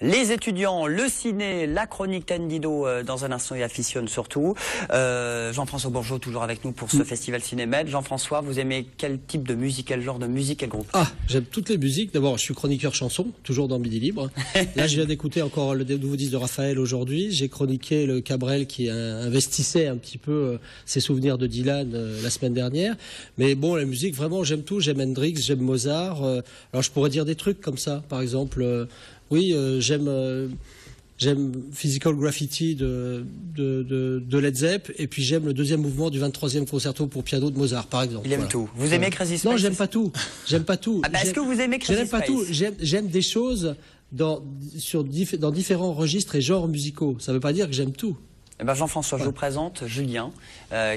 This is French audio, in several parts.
Les étudiants, le ciné, la chronique Tendido dans un instant et afficionne surtout. Jean-François Bourgeot toujours avec nous pour ce festival Cinémed. Jean-François, vous aimez quel type de musique, quel genre de musique, quel groupe? Ah, j'aime toutes les musiques. D'abord, je suis chroniqueur chanson, toujours dans Midi Libre. Là, je viens d'écouter encore le nouveau disque de Raphaël aujourd'hui. J'ai chroniqué le Cabrel qui investissait un petit peu ses souvenirs de Dylan la semaine dernière. Mais bon, la musique, vraiment, j'aime tout. J'aime Hendrix, j'aime Mozart. Alors, je pourrais dire des trucs comme ça. Par exemple, j'aime Physical Graffiti de Led Zepp, et puis j'aime le deuxième mouvement du 23e concerto pour piano de Mozart, par exemple. Il aime tout. Vous aimez Crazy Space? Non, j'aime pas tout. J'aime pas tout. Ah bah, est-ce que vous aimez Crazy Space? J'aime pas tout. J'aime des choses dans différents registres et genres musicaux. Ça veut pas dire que j'aime tout. Eh ben Jean-François, je vous présente Julien,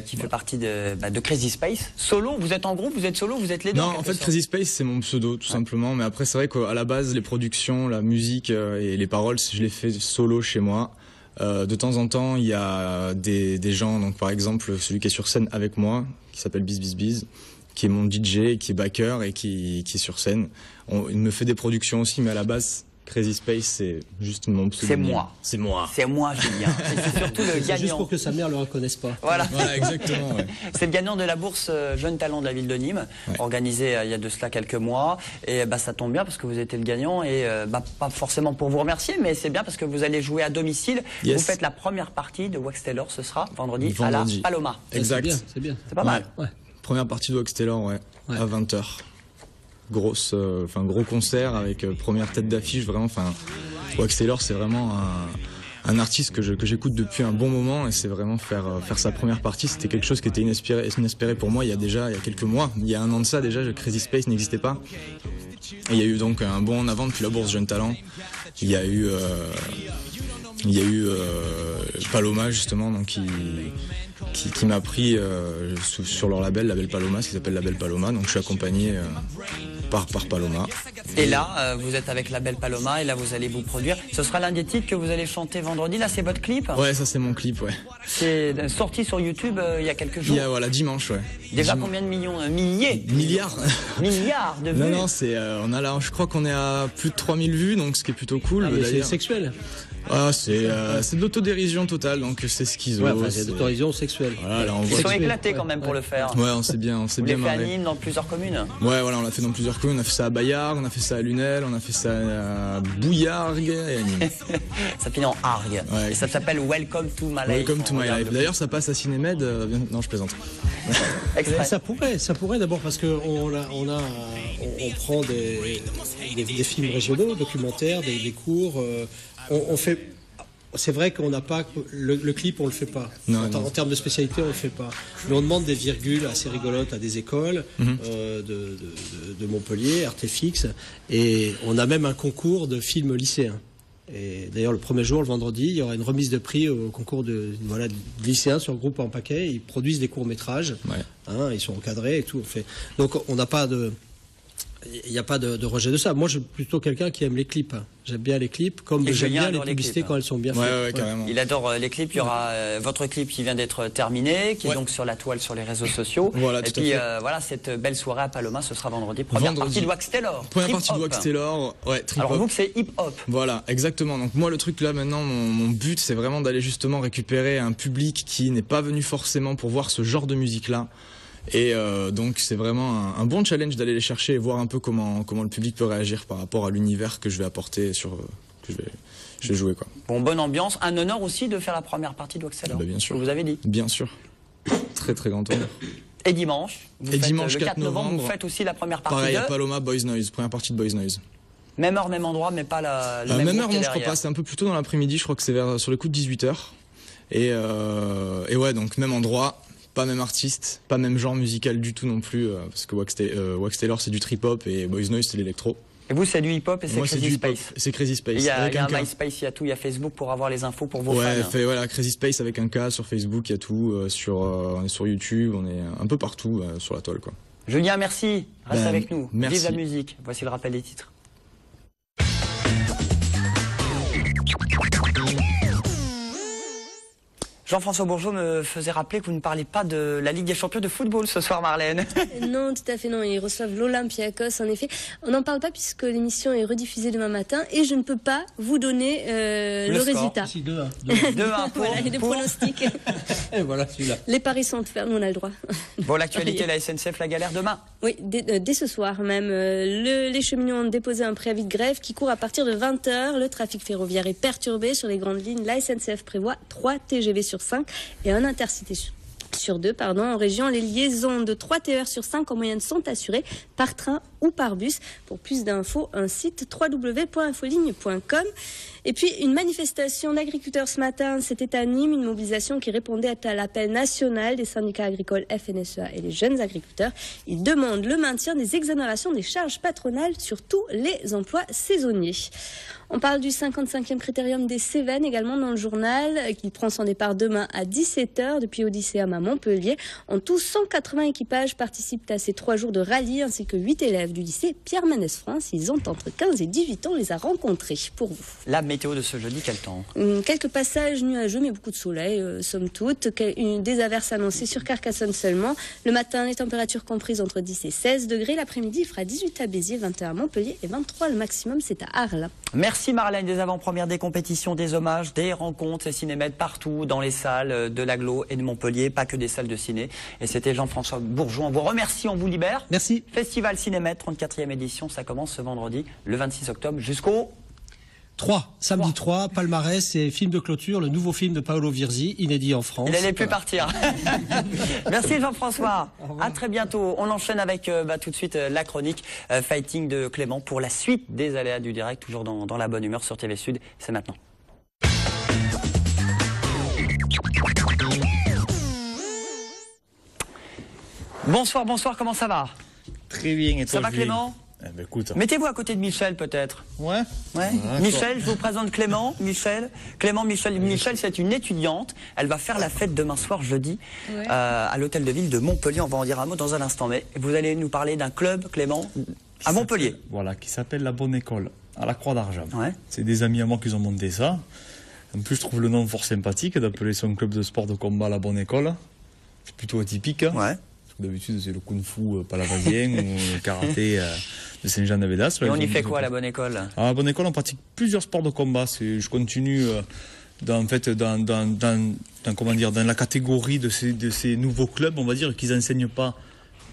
qui fait partie de Crazy Space. Solo, vous êtes en groupe, vous êtes solo, vous êtes les deux? Non, en fait, Crazy Space, c'est mon pseudo, tout simplement. Mais après, c'est vrai qu'à la base, les productions, la musique et les paroles, je les fais solo chez moi. De temps en temps, il y a des gens, donc par exemple, celui qui est sur scène avec moi, qui s'appelle Biz, qui est mon DJ, qui est backer et qui est sur scène. Il me fait des productions aussi, mais à la base, Crazy Space, c'est juste mon pseudo. C'est moi, Julien. C'est surtout le gagnant. C'est juste pour que sa mère le reconnaisse pas. Voilà, exactement. Ouais. C'est le gagnant de la bourse Jeunes Talents de la ville de Nîmes, organisée il y a de cela quelques mois. Et ça tombe bien parce que vous étiez le gagnant. Et pas forcément pour vous remercier, mais c'est bien parce que vous allez jouer à domicile. Yes. Vous faites la première partie de Wax Taylor, ce sera vendredi. À la Paloma. Exact. C'est bien. C'est pas mal. Ouais. Première partie de Wax Taylor, à 20h. Gros concert avec première tête d'affiche, vraiment. Enfin, Wax Taylor, c'est vraiment un artiste que j'écoute depuis un bon moment, et c'est vraiment faire sa première partie, c'était quelque chose qui était inespéré pour moi il y a quelques mois. Il y a un an de ça déjà, Crazy Space n'existait pas. Et il y a eu donc un bond en avant depuis la bourse Jeunes Talents. Il y a eu Paloma justement, donc qui m'a pris sur leur label Paloma, ce qui s'appelle Label Paloma. Donc je suis accompagné par Paloma. Et là, vous êtes avec Label Paloma, et là vous allez vous produire. Ce sera l'un des titres que vous allez chanter vendredi. Là, c'est votre clip? Ouais, ça c'est mon clip, ouais. C'est sorti sur YouTube il y a quelques jours. Dimanche, ouais. Déjà combien de millions? Milliards. Milliards de vues. Non, je crois qu'on est à plus de 3000 vues, donc ce qui est plutôt cool. C'est sexuel. Ah, c'est de l'autodérision totale, donc c'est schizo. Ouais, c'est de l'autodérision sexuelle. Voilà, là, Ils sont éclatés quand même pour le faire. Ouais, on s'est bien marré. Vous l'avez fait à Nîmes, dans plusieurs communes? Ouais, voilà, on l'a fait dans plusieurs communes. On a fait ça à Bayard, on a fait ça à Lunel, on a fait ça à Bouillargues et à Nîmes. Ça finit en Argue. Ouais. Et ça s'appelle Welcome to My Life. Welcome to My Life. D'ailleurs, ça passe à Cinémed. Non, je plaisante. Ça pourrait d'abord parce que on prend des films régionaux, documentaires, des cours. On fait. C'est vrai qu'on n'a pas le clip, on le fait pas. En termes de spécialité, on le fait pas. Mais on demande des virgules assez rigolotes à des écoles de Montpellier, Artefix, et on a même un concours de films lycéens. Et d'ailleurs, le premier jour, le vendredi, il y aura une remise de prix au concours de lycéens sur le groupe En Paquet. Ils produisent des courts-métrages. Ouais. Ils sont encadrés et tout. Donc, on n'a pas de... Il n'y a pas de rejet de ça. Moi, je suis plutôt quelqu'un qui aime les clips. J'aime bien les clips, comme j'aime bien les publicités quand elles sont bien faites. Ouais, carrément. Il adore les clips. Il y aura votre clip qui vient d'être terminé, qui est donc sur la toile sur les réseaux sociaux. Voilà, et puis cette belle soirée à Paloma, ce sera vendredi. Première partie de Wax Taylor. Première partie de Wax Taylor, trip-hop. Alors vous, c'est hip-hop. Voilà, exactement. Donc moi, le truc là maintenant, mon but, c'est vraiment d'aller justement récupérer un public qui n'est pas venu forcément pour voir ce genre de musique là. Et donc c'est vraiment un bon challenge d'aller les chercher et voir un peu comment le public peut réagir par rapport à l'univers que je vais apporter que je vais jouer, quoi. Bon, bonne ambiance. Un honneur aussi de faire la première partie de Wax Taylor. Bien sûr. Vous avez dit. Bien sûr. Très très grand honneur. Et dimanche. Le 4 novembre, vous faites aussi la première partie. Pareil à Paloma, Boys Noise, première partie de Boys Noise. Même heure, même endroit, mais pas le même heure, non, je crois pas. C'est un peu plus tôt dans l'après-midi. Je crois que c'est sur le coup de 18h. Et ouais, donc même endroit. Pas même artiste, pas même genre musical du tout non plus, parce que Wax Taylor c'est du trip-hop et Boys Noise c'est l'électro. Et vous c'est du hip-hop et c'est Crazy Space. C'est Crazy Space. Il y a un MySpace, il y a tout, il y a Facebook pour avoir les infos pour vos fans. Voilà, Crazy Space avec un K sur Facebook, il y a tout, on est sur YouTube, on est un peu partout sur la toile, quoi. Julien, merci, reste avec nous. Merci. Vive la musique, voici le rappel des titres. Jean-François Bourgeot me faisait rappeler que vous ne parlez pas de la Ligue des Champions de football ce soir, Marlène. Non, tout à fait non. Ils reçoivent l'Olympiakos, en effet. On n'en parle pas puisque l'émission est rediffusée demain matin et je ne peux pas vous donner le résultat. Si, 2-1. 2-1 pour... Voilà, et des pronostics. Et voilà, celui-là. Les paris sont fermes, on a le droit. Bon, l'actualité, la SNCF, la galère demain. Oui, dès ce soir même. Les cheminots ont déposé un préavis de grève qui court à partir de 20h. Le trafic ferroviaire est perturbé sur les grandes lignes. La SNCF prévoit 3 TGV sur 5 et un Intercité sur 2, en région. Les liaisons de 3 TER sur 5 en moyenne sont assurées par train ou par bus. Pour plus d'infos, un site www.infoligne.com. Et puis, une manifestation d'agriculteurs ce matin, c'était à Nîmes, une mobilisation qui répondait à l'appel national des syndicats agricoles FNSEA et les jeunes agriculteurs. Ils demandent le maintien des exonérations des charges patronales sur tous les emplois saisonniers. On parle du 55e critérium des Cévennes également dans le journal, qui prend son départ demain à 17h depuis Odysseum à Montpellier. En tout, 180 équipages participent à ces 3 jours de rallye, ainsi que 8 élèves du lycée Pierre Mendès France. Ils ont entre 15 et 18 ans, on les a rencontrés pour vous. La météo de ce jeudi, quel temps? Quelques passages nuageux, mais beaucoup de soleil, somme toute. Des averses annoncées sur Carcassonne seulement. Le matin, les températures comprises entre 10 et 16 degrés. L'après-midi, il fera 18 à Béziers, 21 à Montpellier et 23 le maximum, c'est à Arles. Merci Marlène, des avant-premières, des compétitions, des hommages, des rencontres et cinémètres partout dans les salles de l'Agglo et de Montpellier, pas que des salles de ciné. Et c'était Jean-François Bourgeot. On vous remercie, on vous libère. Merci. Festival Cinémètre, 34e édition, ça commence ce vendredi, le 26 octobre jusqu'au... 3, samedi 3, palmarès et film de clôture, le nouveau film de Paolo Virzi, inédit en France. Il n'allait plus partir. Merci Jean-François. À très bientôt. On enchaîne avec tout de suite la chronique Fighting de Clément pour la suite des aléas du direct, toujours dans la bonne humeur sur TV Sud. C'est maintenant. Bonsoir, bonsoir, comment ça va? Très bien, et toi? Ça va Clément? Eh ben, écoute. Mettez-vous à côté de Michel peut-être. Ouais. Michel, je vous présente Clément. Michel, c'est une étudiante. Elle va faire la fête demain soir, jeudi, à l'hôtel de ville de Montpellier. On va en dire un mot dans un instant. Mais vous allez nous parler d'un club, Clément, à Montpellier. Voilà, qui s'appelle la Bonne École, à la Croix d'Argent. Ouais. C'est des amis à moi qui ont monté ça. En plus, je trouve le nom fort sympathique d'appeler son club de sport de combat la Bonne École. C'est plutôt atypique. Ouais. D'habitude, c'est le kung-fu palavasien ou le karaté de Saint-Jean-de-Védas. Et on y fait quoi à la Bonne École? À la Bonne École, on pratique plusieurs sports de combat. Je continue dans la catégorie de ces nouveaux clubs, on va dire, qu'ils n'enseignent pas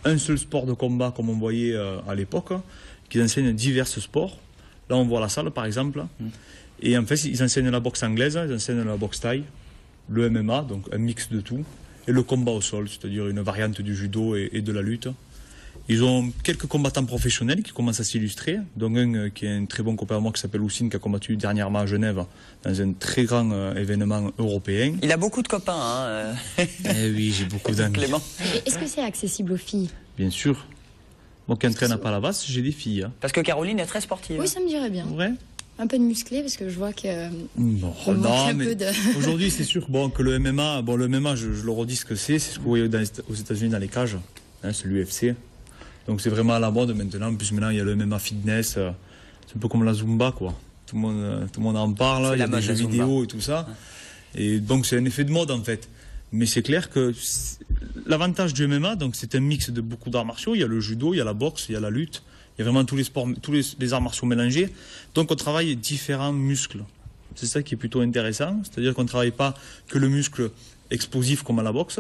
un seul sport de combat comme on voyait à l'époque, qu'ils enseignent divers sports. Là, on voit la salle, par exemple. Et en fait, ils enseignent la boxe anglaise, ils enseignent la boxe thaï, le MMA, donc un mix de tout. Et le combat au sol, c'est-à-dire une variante du judo et de la lutte. Ils ont quelques combattants professionnels qui commencent à s'illustrer, dont un qui est un très bon copain à moi qui s'appelle Houssine, qui a combattu dernièrement à Genève dans un très grand événement européen. Il a beaucoup de copains, hein. Eh oui, j'ai beaucoup d'amis. Clément. Est-ce que c'est accessible aux filles? Bien sûr. Moi qui entraîne à Palavas, j'ai des filles. Parce que Caroline est très sportive. Oui, ça me dirait bien. Vrai? Un peu de musclé, parce que je vois que... Non, mais aujourd'hui, c'est sûr que le MMA, je le redis ce que c'est ce que vous voyez aux États-Unis dans les cages. Hein, c'est l'UFC. Donc c'est vraiment à la mode maintenant. En plus, maintenant, il y a le MMA fitness. C'est un peu comme la Zumba, quoi. Tout le monde en parle. Il y a des jeux vidéo et tout ça. Et donc, c'est un effet de mode, en fait. Mais c'est clair que l'avantage du MMA, donc c'est un mix de beaucoup d'arts martiaux. Il y a le judo, il y a la boxe, il y a la lutte. Il y a vraiment tous les sports, tous les arts martiaux mélangés. Donc on travaille différents muscles. C'est ça qui est plutôt intéressant. C'est-à-dire qu'on ne travaille pas que le muscle explosif comme à la boxe.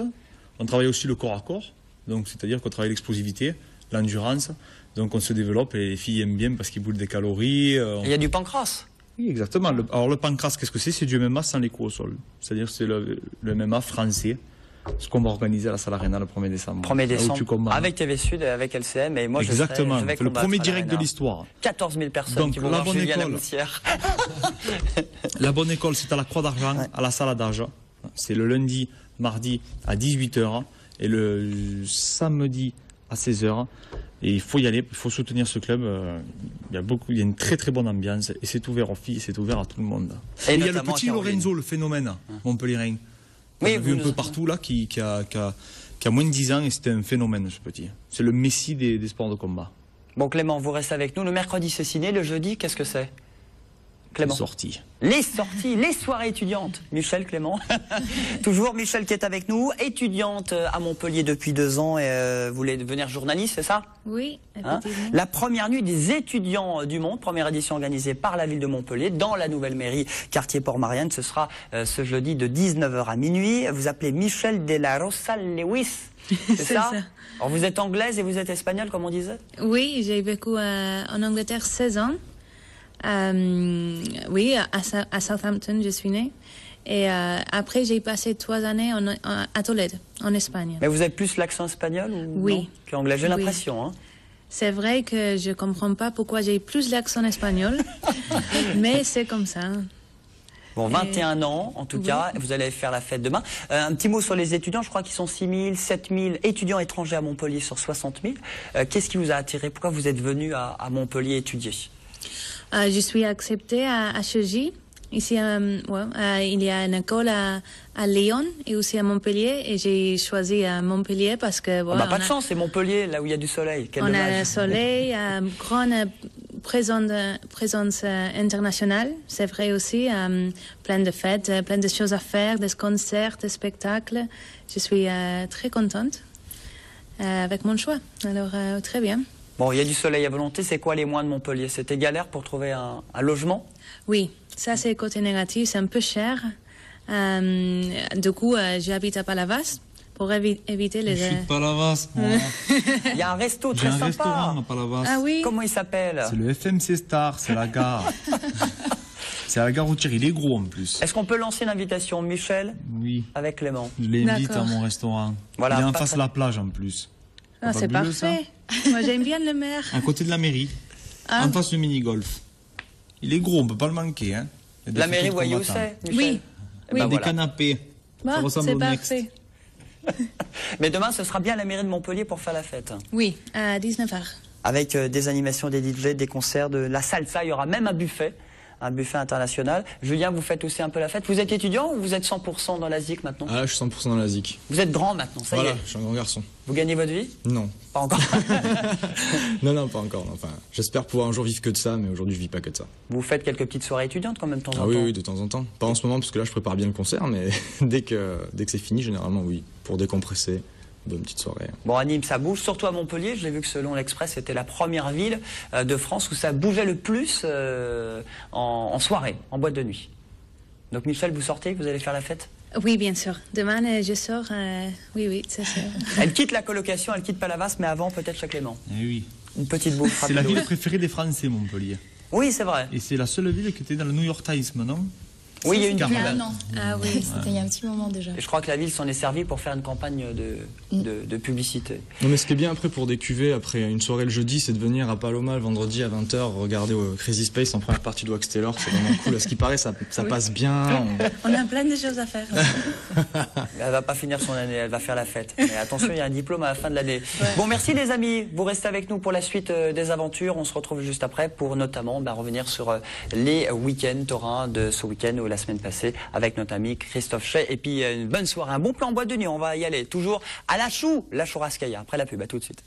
On travaille aussi le corps à corps. Donc c'est-à-dire qu'on travaille l'explosivité, l'endurance. Donc on se développe et les filles aiment bien parce qu'ils brûlent des calories. Il y a du pancrace. Oui, exactement. Alors le pancrace, qu'est-ce que c'est? C'est du MMA sans les coups au sol. C'est-à-dire c'est le MMA français. Ce qu'on va organiser à la salle Arena le 1er décembre. 1er décembre, avec TV Sud et avec LCM. Et moi, exactement, je vais le premier direct de l'histoire. 14 000 personnes donc, qui vont voir Julien Lamoussière. La Bonne École, c'est à la Croix d'Argent, à la salle d'Argent. C'est le lundi, mardi à 18h et le samedi à 16h. Et il faut y aller, il faut soutenir ce club. Il y a une très très bonne ambiance et c'est ouvert aux filles, c'est ouvert à tout le monde. Et il y a le petit Lorenzo, le phénomène, Montpellierin. Oui, on a vu un peu partout là qui a moins de 10 ans et c'était un phénomène ce petit. C'est le messie des sports de combat. Bon Clément, vous restez avec nous. Le mercredi c'est ciné, le jeudi qu'est-ce que c'est? Clément. Sorties. Les sorties, les soirées étudiantes. Michel, Clément. Toujours Michel qui est avec nous, étudiante à Montpellier depuis 2 ans et vous voulez devenir journaliste, c'est ça? Oui, Hein, la première nuit des étudiants du monde, première édition organisée par la ville de Montpellier dans la nouvelle mairie quartier Port-Marianne. Ce sera ce jeudi de 19h à minuit. Vous appelez Michel de la Rosa Lewis, c'est ça? Alors vous êtes anglaise et vous êtes espagnole, comme on disait? Oui, j'ai vécu en Angleterre 16 ans. Oui, à Southampton, je suis née. Et après, j'ai passé 3 années à Tolède, en Espagne. Mais vous avez plus l'accent espagnol ou qu'anglais? J'ai l'impression. Hein. C'est vrai que je comprends pas pourquoi j'ai plus l'accent espagnol, mais c'est comme ça. Bon, 21 ans, en tout cas, vous allez faire la fête demain. Un petit mot sur les étudiants, je crois qu'ils sont 6 000, 7 000 étudiants étrangers à Montpellier sur 60 000. Qu'est-ce qui vous a attiré? Pourquoi vous êtes venu à Montpellier étudier? Je suis acceptée à HEJ. Ici, il y a une école à Lyon et aussi à Montpellier. Et j'ai choisi à Montpellier parce que... Voilà, pas de chance, c'est Montpellier, là où il y a du soleil. Quel dommage. A le soleil, grande présence internationale. C'est vrai aussi, plein de fêtes, plein de choses à faire, des concerts, des spectacles. Je suis très contente avec mon choix. Alors, très bien. Bon, il y a du soleil à volonté. C'est quoi les mois de Montpellier? C'était galère pour trouver un logement? Oui, ça c'est le côté négatif, c'est un peu cher. Du coup, j'habite à Palavas pour éviter les... Je suis de Palavas, moi. Il y a un resto très sympa. J'ai un restaurant à Palavas. Ah oui? Comment il s'appelle? C'est le FMC Star, c'est la gare. C'est à la gare routière, il est gros en plus. Est-ce qu'on peut lancer une invitation, Michel? Oui. Avec Clément. Je l'invite à mon restaurant. Voilà, il est en face de la plage en plus. Ah, c'est parfait. Moi, j'aime bien le maire. À côté de la mairie. En face du mini-golf. Il est gros, on peut pas le manquer. Hein. La mairie, vous voyez où c'est, Michel? Oui. Oui. Des canapés. Bah, c'est parfait. Mais demain, ce sera bien la mairie de Montpellier pour faire la fête. Oui, à 19h. Avec des animations, des DJ, des concerts, de la salsa. Il y aura même un buffet international. Julien, vous faites aussi un peu la fête. Vous êtes étudiant ou vous êtes 100% dans la ZIC maintenant? Ah là, je suis 100% dans la ZIC. Vous êtes grand maintenant, ça y est. Voilà, je suis un grand garçon. Vous gagnez votre vie? Non. Pas encore. Non, pas encore. Enfin, j'espère pouvoir un jour vivre que de ça, mais aujourd'hui, je vis pas que de ça. Vous faites quelques petites soirées étudiantes quand même de temps en temps? Oui, de temps en temps. Pas en ce moment, parce que là, je prépare bien le concert, mais dès que c'est fini, généralement, oui. Pour décompresser, bonne petite soirée. Bon, à Nîmes, ça bouge, surtout à Montpellier. Je l'ai vu que selon l'Express, c'était la première ville de France où ça bougeait le plus en soirée, en boîte de nuit. Donc, Michel, vous sortez, vous allez faire la fête? Oui, bien sûr. Demain, je sors. Oui, c'est sûr. Elle quitte la colocation, elle quitte Palavas, mais avant, peut-être chez Clément. Eh oui. Une petite bouffe. C'est la ville préférée des Français, Montpellier. Oui, c'est vrai. Et c'est la seule ville qui était dans le New York Times, non? Oui, il y a une non. Ah oui, c'était il y a un petit moment déjà. Et je crois que la ville s'en est servie pour faire une campagne de publicité. Non, mais ce qui est bien après pour des cuvées, après une soirée le jeudi, c'est de venir à Paloma le vendredi à 20h regarder au Crazy Space en première partie de Wax Taylor. C'est vraiment cool. À ce qui paraît, ça passe bien. On a plein de choses à faire. Elle va pas finir son année, elle va faire la fête. Mais attention, il y a un diplôme à la fin de l'année. Ouais. Bon, merci les amis. Vous restez avec nous pour la suite des aventures. On se retrouve juste après pour notamment revenir sur les week-ends taurins de ce week-end ou la semaine passée avec notre ami Christophe Chay. Et puis une bonne soirée, un bon plan en boîte de nuit. On va y aller toujours à la Chouraskaya. Après la pub, à tout de suite.